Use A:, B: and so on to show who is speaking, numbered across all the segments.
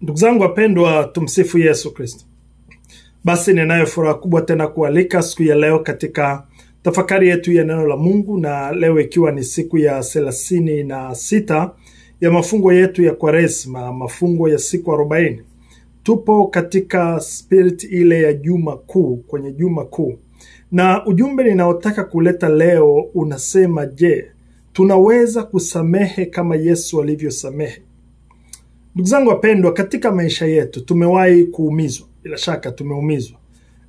A: Ndugu zangu wapendwa, tumsifu Yesu Kristo. Basi ninayo furaha kubwa tena kualika siku ya leo katika tafakari yetu ya neno la Mungu, na leo ikiwa ni siku ya 36 ya mafungo yetu ya Kwaresma, mafungo ya siku 40. Tupo katika spirit ile ya Juma Kuu, kwenye Juma Kuu. Na ujumbe ninaotaka kuleta leo unasema, je, tunaweza kusamehe kama Yesu alivyosamehe? Ndugu zangu wapendwa, katika maisha yetu tumewahi kuumizwa. Bila shaka tumeumizwa.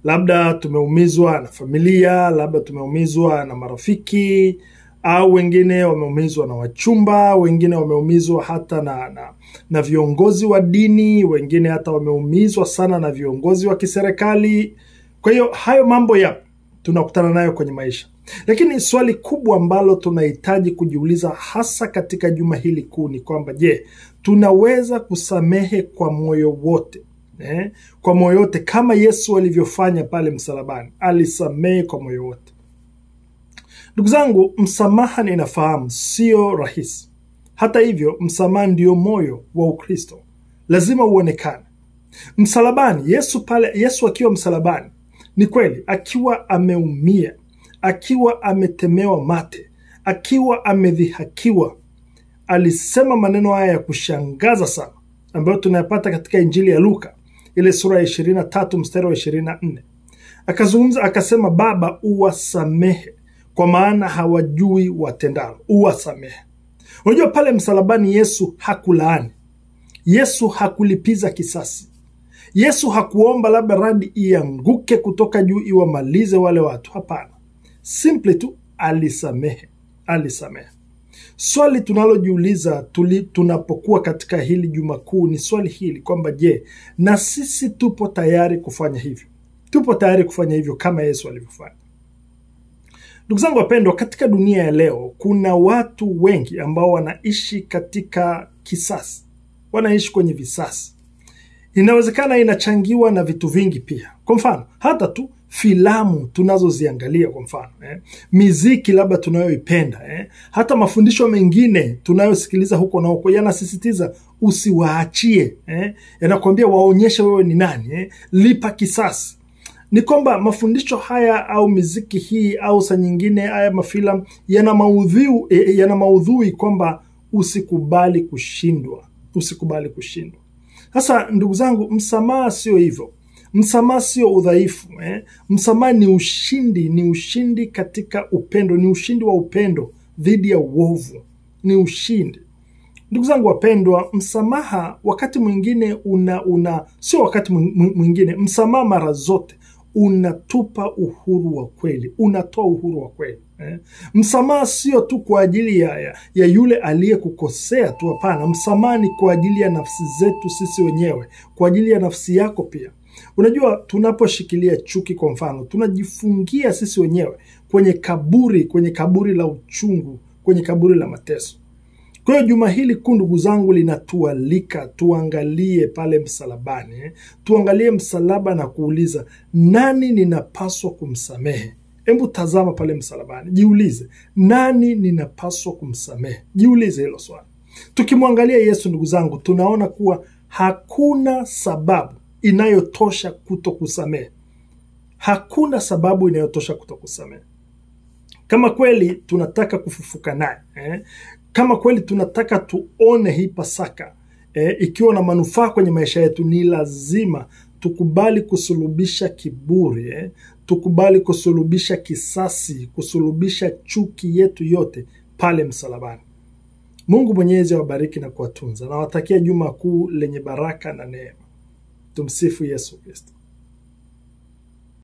A: Labda tumeumizwa na familia, labda tumeumizwa na marafiki, au wengine wameumizwa na wachumba, wengine wameumizwa hata na viongozi wa dini, wengine hata wameumizwa sana na viongozi wa kiserikali. Kwa hiyo hayo mambo tunakutana nayo kwenye maisha. Lakini swali kubwa ambalo tunahitaji kujiuliza hasa katika juma hili kuu ni kwamba, je, tunaweza kusamehe kwa moyo wote? Kwa moyo wote kama Yesu alivyofanya pale msalabani, alisamehe kwa moyo wote. Ndugu zangu, msamaha ninafahamu sio rahisi. Hata hivyo, msamaha ndio moyo wa Ukristo. Lazima uonekane. Msalabani, Yesu akiwa msalabani, ni kweli akiwa ameumia, akiwa ametemewa mate, akiwa amedhihakiwa, alisema maneno haya ya kushangaza sana ambayo tunayapata katika Injili ya Luka ile sura ya 23 mstari wa 24. Akazungumza akasema, Baba, uwasamehe kwa maana hawajui watendalo. Uwasamehe. Unajua pale msalabani Yesu hakulaani. Yesu hakulipiza kisasi. Yesu hakuomba labda radi ianguke kutoka juu iwamalize wale watu. Hapana. Simply tu alisamehe. Alisamehe. Swali tunalojiuliza tunapokuwa katika hili Juma Kuu ni swali hili kwamba, je, na sisi tupo tayari kufanya hivyo? Tupo tayari kufanya hivyo kama Yesu alivyofanya? Ndugu zangu wapendwa, katika dunia ya leo kuna watu wengi ambao wanaishi katika kisasi. Wanaishi kwenye visasi. Inawezekana inachangiwa na vitu vingi pia. Kwa mfano, hata tu filamu tunazoziangalia, kwa mfano, miziki labda tunayoipenda, hata mafundisho mengine tunayosikiliza huko na huko yanasisitiza usiwaachie, yanakuambia waonyeshe wewe ni nani, lipa kisasi. Ni kwamba mafundisho haya au miziki hii au saa nyingine haya mafilamu yana maudhui kwamba usikubali kushindwa. Usikubali kushindwa. Sasa ndugu zangu, msamaha sio hivyo. Msamaha sio udhaifu. Msamaha ni ushindi. Ni ushindi katika upendo. Ni ushindi wa upendo dhidi ya uovu. Ni ushindi. Ndugu zangu wapendwa, msamaha wakati mwingine sio wakati mwingine, msamaha mara zote unatupa uhuru wa kweli. Unatoa uhuru wa kweli. Msamaha sio tu kwa ajili ya yule aliyekukosea tu, hapana. Msamaha ni kwa ajili ya nafsi zetu sisi wenyewe, kwa ajili ya nafsi yako pia. Unajua, tunaposhikilia chuki kwa mfano, tunajifungia sisi wenyewe kwenye kaburi la uchungu, kwenye kaburi la mateso. Kwa hiyo juma hili kuu, ndugu zangu, linatualika tuangalie pale msalabani. Tuangalie msalaba na kuuliza, nani ninapaswa kumsamehe? Hebu tazama pale msalabani. Jiulize, nani ninapaswa kumsamehe? Jiulize hilo swali. Tukimwangalia Yesu, ndugu zangu, tunaona kuwa hakuna sababu inayotosha kutokusamehe. Hakuna sababu inayotosha kutokusamehe. Kama kweli tunataka kufufuka naye, kama kweli tunataka tuone hii Pasaka ikiwa na manufaa kwenye maisha yetu, ni lazima tukubali kusulubisha kiburi, tukubali kusulubisha kisasi, kusulubisha chuki yetu yote pale msalabani. Mungu Mwenyezi awabariki na kuwatunza. Nawatakia Juma Kuu lenye baraka na neema. Tumsifu Yesu Kristo.